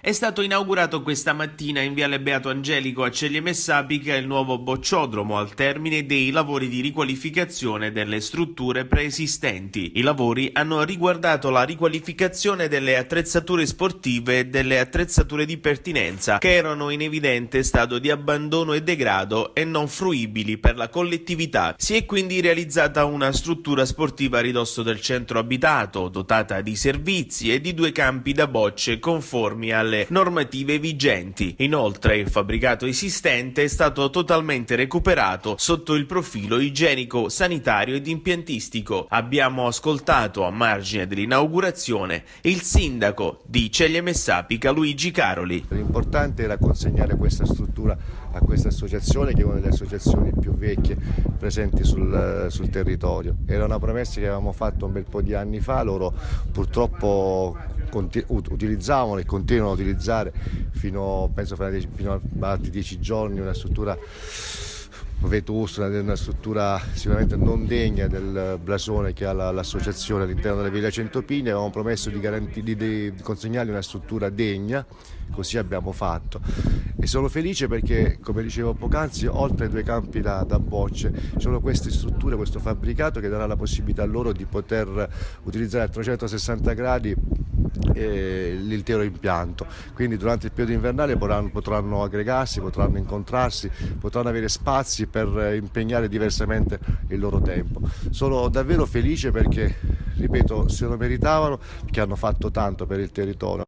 È stato inaugurato questa mattina in Viale Beato Angelico a Ceglie Messapica il nuovo bocciodromo al termine dei lavori di riqualificazione delle strutture preesistenti. I lavori hanno riguardato la riqualificazione delle attrezzature sportive e delle attrezzature di pertinenza che erano in evidente stato di abbandono e degrado e non fruibili per la collettività. Si è quindi realizzata una struttura sportiva a ridosso del centro abitato, dotata di servizi e di 2 campi da bocce conformi alle normative vigenti. Inoltre il fabbricato esistente è stato totalmente recuperato sotto il profilo igienico, sanitario ed impiantistico. Abbiamo ascoltato a margine dell'inaugurazione il sindaco di Ceglie Messapica Luigi Caroli. L'importante era consegnare questa struttura a questa associazione, che è una delle associazioni più vecchie presenti sul territorio. Era una promessa che avevamo fatto un bel po' di anni fa, loro purtroppo utilizzavano e continuano a utilizzare penso fino a altri 10 giorni una struttura vetusta, una struttura sicuramente non degna del blasone che ha l'associazione all'interno della Villa Centopini. Avevamo promesso di consegnargli una struttura degna, così abbiamo fatto. E sono felice perché, come dicevo poc'anzi, oltre ai 2 campi da bocce, ci sono queste strutture, questo fabbricato che darà la possibilità a loro di poter utilizzare a 360 gradi l'intero impianto. Quindi durante il periodo invernale potranno aggregarsi, potranno incontrarsi, potranno avere spazi per impegnare diversamente il loro tempo. Sono davvero felice perché, ripeto, se lo meritavano, perché hanno fatto tanto per il territorio.